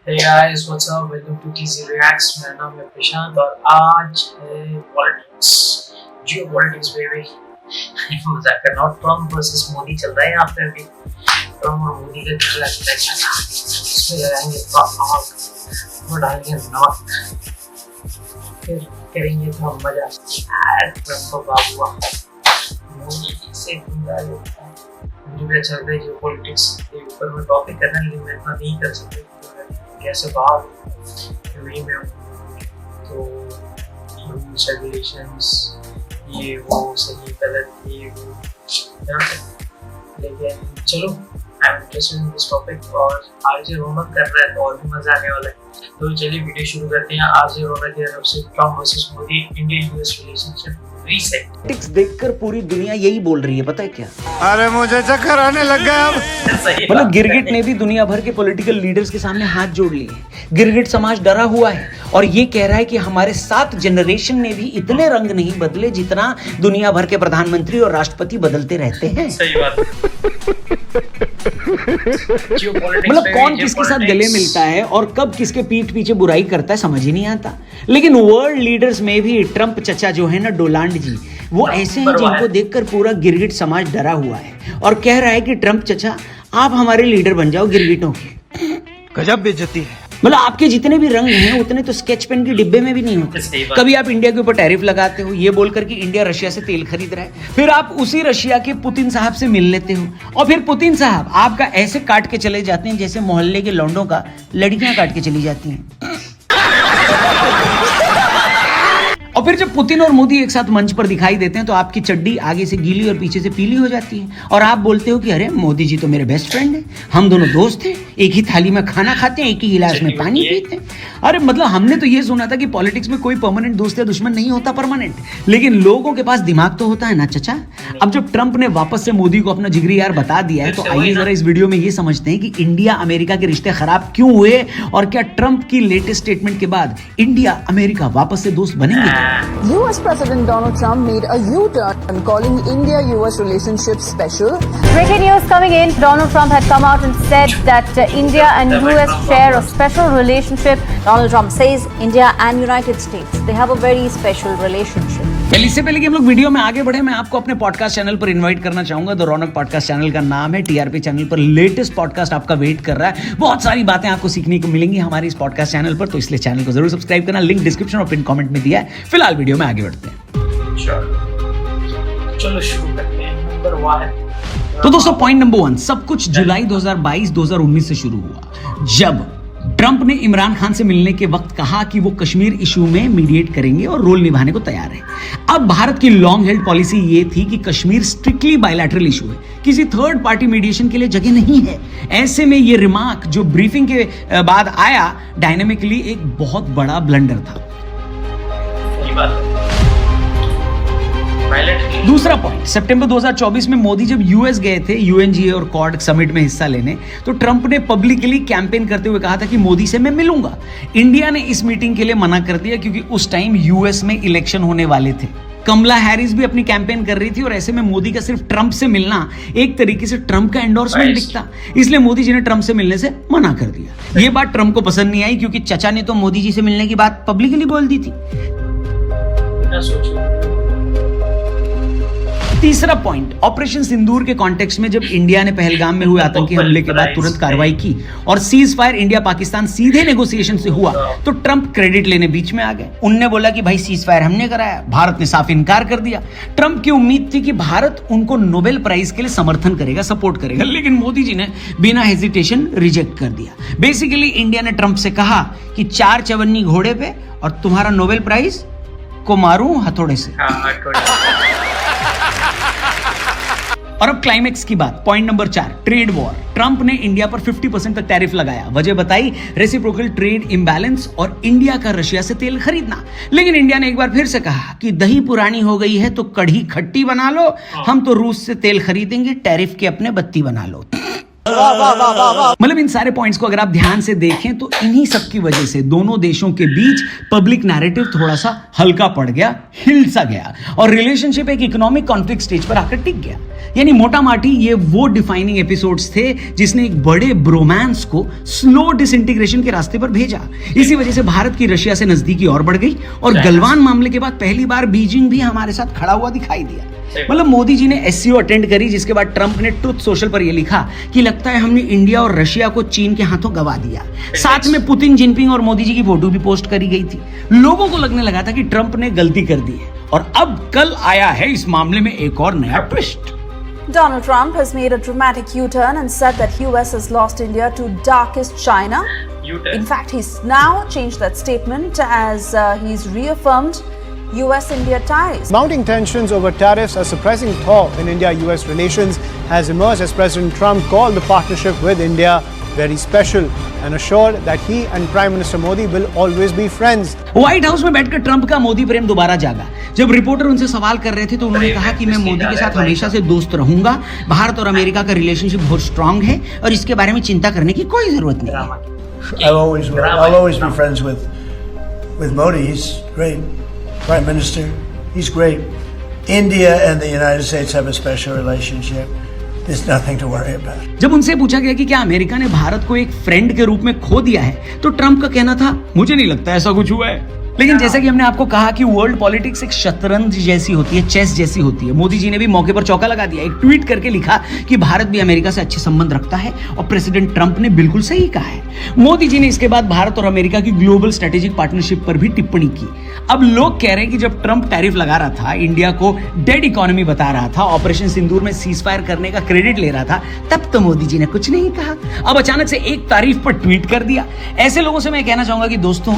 Hey guys, what's up? Welcome to TZ Reacts. मेरा नाम है प्रशांत और आज है पॉलिटिक्स, जियो पॉलिटिक्स बेबी। मजाक कर रहा हूँ। ट्रम्प वर्सेस मोदी चल रहा है यहाँ पे अभी। ट्रम्प और मोदी का झगड़ा चल रहा है। इसमें लगाएंगे आग और डालेंगे नमक, फिर करेंगे थोड़ा मजा। ट्रम्प बाबुआ मोदी से गुंडा लगता है। मुझे भी अच्छा लगता है जियो पॉलिटिक्स के ऊपर में टॉपिक करना, लेकिन मैं इतना नहीं कर सकता कैसे बाहर वही में तो रूल्स रेगुलेशंस ये वो सही गलत ये वो, लेकिन चलो I am interested in this topic और आरजे रौनक कर रहा है तो और भी मजा आने वाला है। तो चलिए वीडियो शुरू करते हैं। आरजे रौनक की तरफ से Trump versus Modi India US relationship reset. Politics देखकर पूरी दुनिया यही बोल रही है, पता है क्या? अरे मुझे चक्कर आने लग गया अब। मतलब गिरगिट ने भी दुनिया भर के पॉलिटिकल लीडर्स के सामने हाथ जोड़ लिए हैं। गिरगिट समाज डरा हुआ है और ये कह रहा है कि हमारे 7 जनरेशन ने भी इतने रंग नहीं बदले जितना दुनिया भर के प्रधानमंत्री और राष्ट्रपति बदलते रहते हैं। सही बात। मतलब कौन किसके साथ गले मिलता है और कब किसके पीठ पीछे बुराई करता है समझ ही नहीं आता। लेकिन वर्ल्ड लीडर्स में भी ट्रम्प चचा जो है ना, डोनाल्ड जी, वो ऐसे हैं जिनको देखकर पूरा गिरगिट समाज डरा हुआ है और कह रहा है कि ट्रम्प चचा आप हमारे लीडर बन जाओ गिरगिटों के। गजब बेइज्जती है। मतलब आपके जितने भी रंग हैं उतने तो स्केच पेन के डिब्बे में भी नहीं होते। कभी आप इंडिया के ऊपर टैरिफ लगाते हो ये बोलकर कि इंडिया रशिया से तेल खरीद रहा है, फिर आप उसी रशिया के पुतिन साहब से मिल लेते हो और फिर पुतिन साहब आपका ऐसे काट के चले जाते हैं जैसे मोहल्ले के लौंडों का लड़कियां काट के चली जाती हैं। और फिर जब पुतिन और मोदी एक साथ मंच पर दिखाई देते हैं तो आपकी चड्डी आगे से गीली और पीछे से पीली हो जाती है और आप बोलते हो कि अरे मोदी जी तो मेरे बेस्ट फ्रेंड हैं, हम दोनों दोस्त हैं, एक ही थाली में खाना खाते हैं, एक ही गिलास में पानी पीते हैं। अरे मतलब हमने तो ये सुना था कि पॉलिटिक्स में कोई परमानेंट दोस्त या दुश्मन नहीं होता परमानेंट, लेकिन लोगों के पास दिमाग तो होता है ना चचा। अब जब ट्रम्प ने वापस से मोदी को अपना जिगरी यार बता दिया है तो आइए जरा इस वीडियो में ये समझते हैं कि इंडिया अमेरिका के रिश्ते खराब क्यों हुए और क्या ट्रम्प की लेटेस्ट स्टेटमेंट के बाद इंडिया अमेरिका वापस से दोस्त बनेंगे। US President Donald Trump made a U-turn, calling India-US relationship special. Breaking news coming in. Donald Trump had come out and said that India and US share a special relationship. Donald Trump says India and United States, they have a very special relationship. इससे पहले कि हम लोग video में आगे बढ़े, मैं आपको अपने पॉडकास्ट चैनल पर इनवाइट करना चाहूंगा। द रौनक पॉडकास्ट चैनल का नाम है। टीआरपी चैनल पर लेटेस्ट पॉडकास्ट आपका वेट कर रहा है। बहुत सारी बातें आपको सीखने को मिलेंगी हमारे इस पॉडकास्ट चैनल पर, तो इसलिए चैनल को जरूर सब्सक्राइब करना। लिंक डिस्क्रिप्शन और पिन कमेंट में दिया है। फिलहाल वीडियो में आगे बढ़ते हैं। चलो शुरू करते हैं। नंबर 1 तो दोस्तों पॉइंट नंबर 1, सब कुछ जुलाई 2022-2019 से शुरू हुआ जब ट्रंप ने इमरान खान से मिलने के वक्त कहा कि वो कश्मीर इशू में मीडिएट करेंगे और रोल निभाने को तैयार है। अब भारत की लॉन्ग हेल्ड पॉलिसी ये थी कि कश्मीर स्ट्रिक्टली बायलैटरल इशू है, किसी थर्ड पार्टी मीडिएशन के लिए जगह नहीं है। ऐसे में ये रिमार्क जो ब्रीफिंग के बाद आया डायनेमिकली एक बहुत बड़ा ब्लंडर था। दूसरा पॉइंट, सितंबर 2024 में मोदी जब यूएस गए थे यूएनजीए और क्वाड समिट में हिस्सा लेने, तो ट्रंप ने पब्लिकली कैंपेन करते हुए कहा था कि मोदी से मैं मिलूंगा। इंडिया ने इस मीटिंग के लिए मना कर दिया क्योंकि उस टाइम यूएस में इलेक्शन होने वाले थे। कमला हैरिस भी अपनी कैंपेन कर रही थी और ऐसे में मोदी का सिर्फ ट्रंप से मिलना एक तरीके से ट्रंप का एंडोर्समेंट दिखता, इसलिए मोदी जी ने ट्रंप से मिलने से मना कर दिया। ये बात ट्रंप को पसंद नहीं आई क्योंकि चचा ने तो मोदी जी से मिलने की बात पब्लिकली बोल दी थी। तीसरा पॉइंट, ऑपरेशन सिंदूर के कॉन्टेक्स्ट में जब इंडिया ने पहलगाम में हुए आतंकी हमले के बाद तुरंत कार्रवाई की और सीज फायर इंडिया पाकिस्तान सीधे नेगोशिएशन से हुआ, तो ट्रंप क्रेडिट लेने बीच में आ गए। उनने बोला कि भाई सीज फायर हमने कराया, भारत ने साफ इनकार कर दिया। ट्रंप की उम्मीद थी कि भारत उनको नोबेल प्राइज के लिए समर्थन करेगा, सपोर्ट करेगा, लेकिन मोदी जी ने बिना हेजिटेशन रिजेक्ट कर दिया। बेसिकली इंडिया ने ट्रंप से कहा कि 4 चवन्नी घोड़े पे और तुम्हारा नोबेल प्राइज को मारूं हथौड़े से। और अब क्लाइमेक्स की बात, point number 4, trade war. Trump ने इंडिया पर 50% तक टैरिफ लगाया। वजह बताई रेसिप्रोकल ट्रेड इंबैलेंस और इंडिया का रशिया से तेल खरीदना। लेकिन इंडिया ने एक बार फिर से कहा कि दही पुरानी हो गई है तो कढ़ी खट्टी बना लो, हम तो रूस से तेल खरीदेंगे, टैरिफ के अपने बत्ती बना लो। मतलब इन सारे पॉइंट्स को अगर आप ध्यान से देखें तो इन्हीं सब की वजह से दोनों देशों के बीच पब्लिक नैरेटिव थोड़ा सा हल्का पड़ गया, हिल सा गया और रिलेशनशिप एक इकोनॉमिक कॉन्फ्लिक्ट स्टेज पर आकर टिक गया। यानी मोटा माटी ये वो डिफाइनिंग एपिसोड्स थे जिसने एक बड़े ब्रोमांस को स्लो डिसइंटीग्रेशन के रास्ते पर भेजा। इसी वजह से भारत की रशिया से नजदीकी और बढ़ गई और गलवान मामले के बाद पहली बार बीजिंग भी हमारे साथ खड़ा हुआ दिखाई दिया। मतलब मोदी जी ने एससीओ अटेंड करी, जिसके बाद ट्रंप ने ट्रुथ सोशल पर यह लिखा कि लगता है हमने इंडिया और रशिया को चीन के हाथों गवा दिया। साथ में पुतिन, जिनपिंग और मोदी जी की फोटो भी पोस्ट करी गई थी। लोगों को लगने लगा था कि ट्रंप ने गलती कर दी है और अब कल आया है इस मामले में एक और नया twist. Donald Trump has made a dramatic U-turn and said that US has lost India to darkest China. In fact, he's now changed that statement as he's reaffirmed US-India ties. Mounting tensions over tariffs, a surprising thaw in India-US relations has emerged as President Trump called the partnership with India very special and assured that he and Prime Minister Modi will always be friends. White house में बैठकर Trump का मोदी प्रेम दोबारा जागा। जब reporter उनसे सवाल कर रहे थे तो उन्होंने कहा कि मैं मोदी के साथ हमेशा से दोस्त रहूंगा। भारत और अमेरिका का रिलेशनशिप बहुत स्ट्रांग है और इसके बारे में चिंता करने की कोई जरूरत नहीं है। I'll always be friends with Modi. He's great. Prime Minister, he's great. India and the United States have a special relationship. There's nothing to worry about. जब उनसे पूछा गया कि क्या अमेरिका ने भारत को एक फ्रेंड के रूप में खो दिया है तो ट्रंप का कहना था मुझे नहीं लगता ऐसा कुछ हुआ है। लेकिन जैसा कि हमने आपको कहा कि वर्ल्ड पॉलिटिक्स एक शतरंज जैसी होती है, चेस जैसी होती है। मोदी जी ने भी मौके पर चौका लगा दिया, एक ट्वीट करके लिखा कि भारत भी अमेरिका से अच्छे संबंध रखता है और प्रेसिडेंट ट्रंप ने बिल्कुल सही कहा है। मोदी जी ने इसके बाद भारत और अमेरिका की ग्लोबल स्ट्रेटेजिक पार्टनरशिप पर भी टिप्पणी की। अब लोग कह रहे हैं कि जब ट्रंप टैरिफ लगा रहा था, इंडिया को डेड इकोनॉमी बता रहा था, ऑपरेशन सिंदूर में सीज फायर करने का क्रेडिट ले रहा था, तब तो मोदी जी ने कुछ नहीं कहा। अब अचानक से एक तारीफ पर ट्वीट कर दिया। ऐसे लोगों से मैं कहना चाहूंगा कि दोस्तों,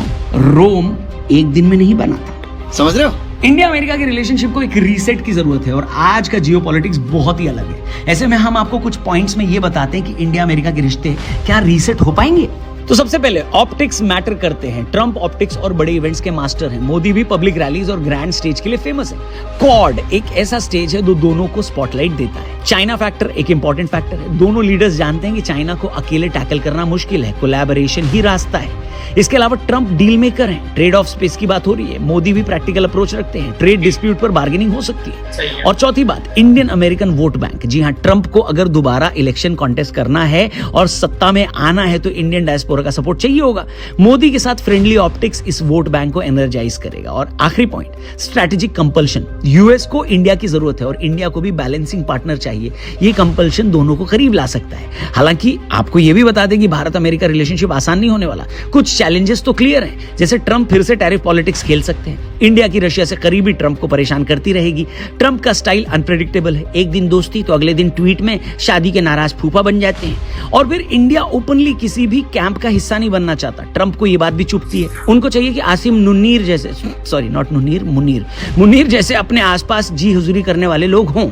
रोम एक दिन में नहीं बना था। समझ रहे हो? इंडिया अमेरिका की रिलेशनशिप को एक रीसेट की जरूरत है और आज का जियोपॉलिटिक्स बहुत ही अलग है। ऐसे में हम आपको कुछ पॉइंट्स में ये बताते हैं कि इंडिया अमेरिका के रिश्ते क्या रीसेट हो पाएंगे। तो सबसे पहले ऑप्टिक्स मैटर करते हैं। ट्रंप ऑप्टिक्स और बड़े इवेंट्स के मास्टर हैं। मोदी भी पब्लिक रैलीज और ग्रैंड स्टेज के लिए फेमस है। क्वाड एक ऐसा स्टेज है जो दोनों को स्पॉटलाइट देता है। चाइना फैक्टर एक इंपॉर्टेंट फैक्टर है। दोनों लीडर्स जानते हैं कि चाइना को अकेले टैकल करना मुश्किल है, कोलैबोरेशन ही रास्ता है। इसके अलावा ट्रंप डील मेकर हैं। ट्रेड ऑफ स्पेस की बात हो रही है, मोदी भी प्रैक्टिकल अप्रोच रखते हैं। ट्रेड डिस्प्यूट पर बार्गेनिंग हो सकती है। और चौथी बात, इंडियन अमेरिकन वोट बैंक। जी हाँ, ट्रंप को अगर दोबारा इलेक्शन कॉन्टेस्ट करना है और सत्ता में आना है तो इंडियन डायस्पोरा का सपोर्ट चाहिए होगा। मोदी के साथ फ्रेंडली ऑप्टिक्स इस वोट बैंक को एनर्जाइज करेगा। और आखिरी पॉइंट, स्ट्रेटेजिक कंपल्शन। यूएस को इंडिया की जरूरत है और इंडिया को भी बैलेंसिंग पार्टनर चाहिए। ये कंपल्शन दोनों को करीब ला सकता है। हालांकि आपको यह भी बता दें कि भारत अमेरिका रिलेशनशिप आसान नहीं होने वाला। कुछ चैलेंजेस तो क्लियर हैं, जैसे ट्रंप फिर से टैरिफ पॉलिटिक्स खेल सकते हैं। इंडिया की रशिया से करीबी ट्रंप को परेशान करती रहेगी। ट्रंप का स्टाइल अनप्रेडिक्टेबल है, एक दिन दोस्ती तो अगले दिन ट्वीट में शादी के नाराज फूफा बन जाते हैं। और फिर इंडिया ओपनली किसी भी कैंप का हिस्सा नहीं बनना चाहता। ट्रंप को यह बात भी चुभती है। उनको चाहिए कि आसिम मुनीर जैसे, सॉरी नॉट मुनीर जैसे अपने आसपास जी हुजूरी करने वाले लोग हों।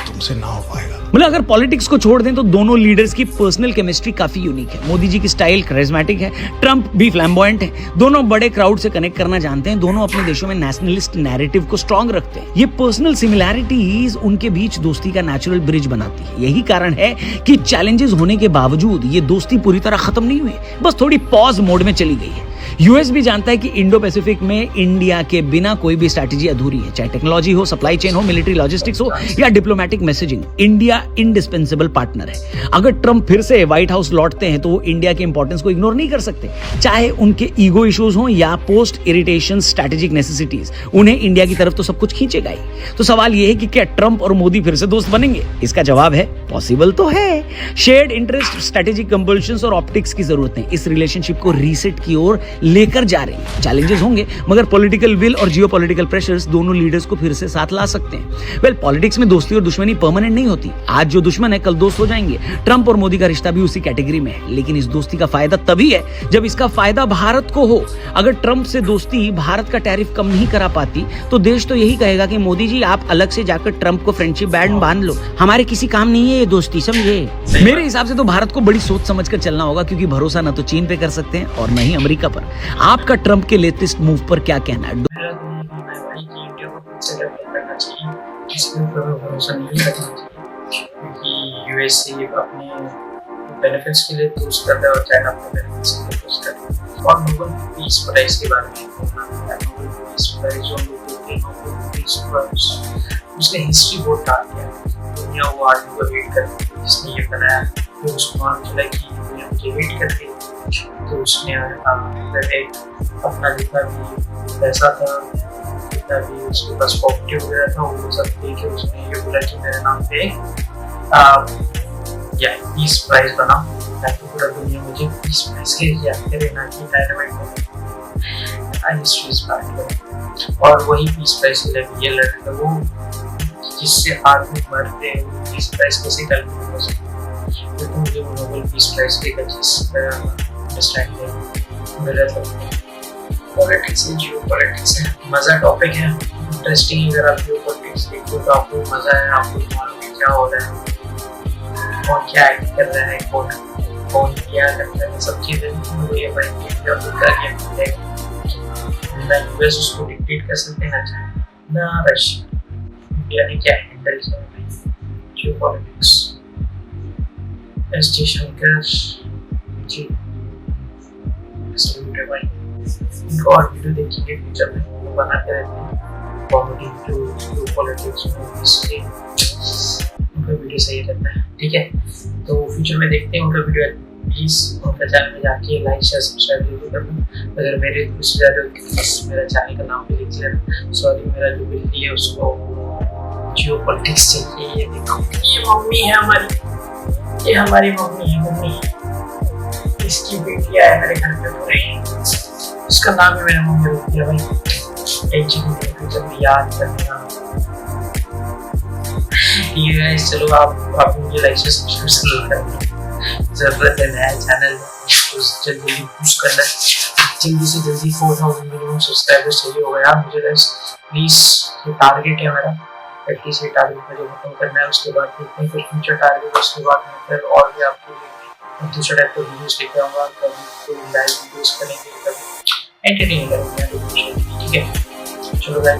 तुमसे ना हो पाएगा। मतलब अगर पॉलिटिक्स को छोड़ दें तो दोनों लीडर्स की पर्सनल केमिस्ट्री काफी यूनिक है। मोदी जी की स्टाइल करिश्मेटिक है, ट्रंप भी फ्लैम्बॉयंट है। दोनों बड़े क्राउड से कनेक्ट करना जानते हैं। दोनों अपने देशों में नेशनलिस्ट नैरेटिव को स्ट्रांग रखते हैं। ये पर्सनल सिमिलैरिटीज उनके बीच दोस्ती का नेचुरल ब्रिज बनाती है। यही कारण है कि चैलेंजेस होने के बावजूद ये दोस्ती पूरी तरह खत्म नहीं हुई, बस थोड़ी पॉज मोड में चली गई है। यूएस भी जानता है कि इंडो पैसिफिक में इंडिया के बिना कोई भी स्ट्रैटेजी अधूरी है, चाहे टेक्नोलॉजी हो, सप्लाई चेन हो, मिलिट्री लॉजिस्टिक्स हो या diplomatic messaging. India indispensable partner है। अगर ट्रंप फिर से व्हाइट हाउस लौटते हैं तो वो इंडिया के इंपॉर्टेंस को इग्नोर नहीं कर सकते, चाहे उनके ईगो इश्यूज हो या पोस्ट इरिटेशन स्ट्रैटेजिक नेसेसिटीज। उन्हें इंडिया की तरफ तो सब कुछ खींचेगा ही। तो सवाल यह है कि क्या ट्रंप और मोदी फिर से दोस्त बनेंगे? इसका जवाब है पॉसिबल तो है। शेयर्ड इंटरेस्ट, स्ट्रैटेजिक कंपल्शंस और ऑप्टिक्स की जरूरत है। इस रिलेशनशिप को रीसेट की ओर लेकर जा रही है। चैलेंजेस होंगे मगर पॉलिटिकल विल और जियोपॉलिटिकल प्रेशर्स दोनों लीडर्स को फिर से साथ ला सकते हैं। वेल, पॉलिटिक्स में दोस्ती और दुश्मनी परमानेंट नहीं होती। आज जो दुश्मन है कल दोस्त हो जाएंगे। ट्रंप और मोदी का रिश्ता भी उसी कैटेगरी में है। लेकिन इस दोस्ती का फायदा तभी है जब इसका फायदा भारत को हो। अगर ट्रंप से दोस्ती भारत का टैरिफ कम नहीं करा पाती तो देश तो यही कहेगा कि मोदी जी आप अलग से जाकर ट्रंप को फ्रेंडशिप बैंड बांध लो, हमारे किसी काम नहीं है ये दोस्ती, समझे? मेरे हिसाब से तो भारत को बड़ी सोच समझ कर चलना होगा, क्योंकि भरोसा ना तो चीन पे कर सकते हैं और न ही अमेरिका पर। आपका ट्रंप के लेटेस्ट मूव पर क्या कहना है? मेरा तो यही कहना है भाई कि इंडिया को खुद से डेवलप करना चाहिए, इसके ऊपर भरोसा नहीं रखना चाहिए, क्योंकि यूएसए अपने बेनिफिट्स के लिए यूज कर रहे हैं और चाइना अपने बेनिफिट्स के लिए यूज कर रहे हैं। और नोबेल पीस प्राइज के बारे में नोबेल पीस प्राइज और नोबेल पीस प्राइज उसने हिस्ट्री बहुत डाल दिया, दुनिया वो आदमी को वेट कर रही है जिसने ये बनाया, तो उसको मालूम चला कि दुनिया मुझे वेट कर रही है, तो उसने एक अपना जितना भी पैसा था, जितना भी उसके पास प्रॉपर्टी वगैरह था, वो सब दे के उसने ये बोला कि मेरे नाम पे या पीस प्राइज बना, ताकि पूरा दुनिया मुझे पीस प्राइज के याद करे, ना कि डायनामाइट में हिस्ट्री इज बैक। और वही पीस प्राइज के लिए ये लड़का वो जिससे आदमी मरते हैं, पीस प्राइज कैसे कैलकुलेट हो सकते, तो मुझे वो नोबेल पीस प्राइज के अंडरस्टैंड है मेरा पॉलिटिक्स है, जियो पॉलिटिक्स है, मज़ा टॉपिक है, इंटरेस्टिंग। अगर आप जियो पॉलिटिक्स देखो तो आपको मज़ा है, आपको मालूम है क्या हो रहा है, कौन क्या एक्ट कर रहा है, कौन क्या करता है, सब चीज़ें ये भाई ना यूएस उसको डिक्टेट कर सकते हैं ना रशिया, इंडिया ने क्या हैंडल किया है जियो पॉलिटिक्स। एस जयशंकर जी सैल्यूट है भाई, इनको और वीडियो देखेंगे फ्यूचर में, वो बनाते रहते हैं कॉमेडी जियो पॉलिटिक्स मूवीज के, उनका वीडियो सही रहता है, ठीक है। तो फ्यूचर में देखते हैं उनका वीडियो, प्लीज़ उनका चैनल में जाके लाइक शेयर सब्सक्राइब जरूर करना। अगर मेरे दूसरी जा रहे हो तो प्लीज़ मेरा चैनल का नाम भी लिख लेना। सॉरी मेरा जो बिल्ली है उसको जियो पॉलिटिक्स चाहिए, ये देखो ये मम्मी है हमारी, ये हमारी मम्मी है, मम्मी इसकी बेटियाँ है मेरे घर पे पूरे, उसका नाम है मेरे मम्मी रख दिया भाई, एक चीज़ जब याद करना। ठीक है गाइस, चलो आप मुझे लाइक से सब्सक्राइब करना, ज़रूरत है नया चैनल तो जल्दी पुश करना, जल्दी से जल्दी 4000 मिनिमम सब्सक्राइबर्स चाहिए होगा यार मुझे गाइस, प्लीज़। ये टारगेट है मेरा, एटलीस्ट ये टारगेट मुझे खत्म करना है, उसके बाद देखते हैं फिर फ्यूचर टारगेट, उसके बाद मैं फिर और भी आपके लिए दूसरा टाइप का वीडियोस लेकर आऊँगा, कभी कोई लाइव वीडियोस करेंगे, कभी एंटरटेनिंग करेंगे, ठीक है। चलो गाइस।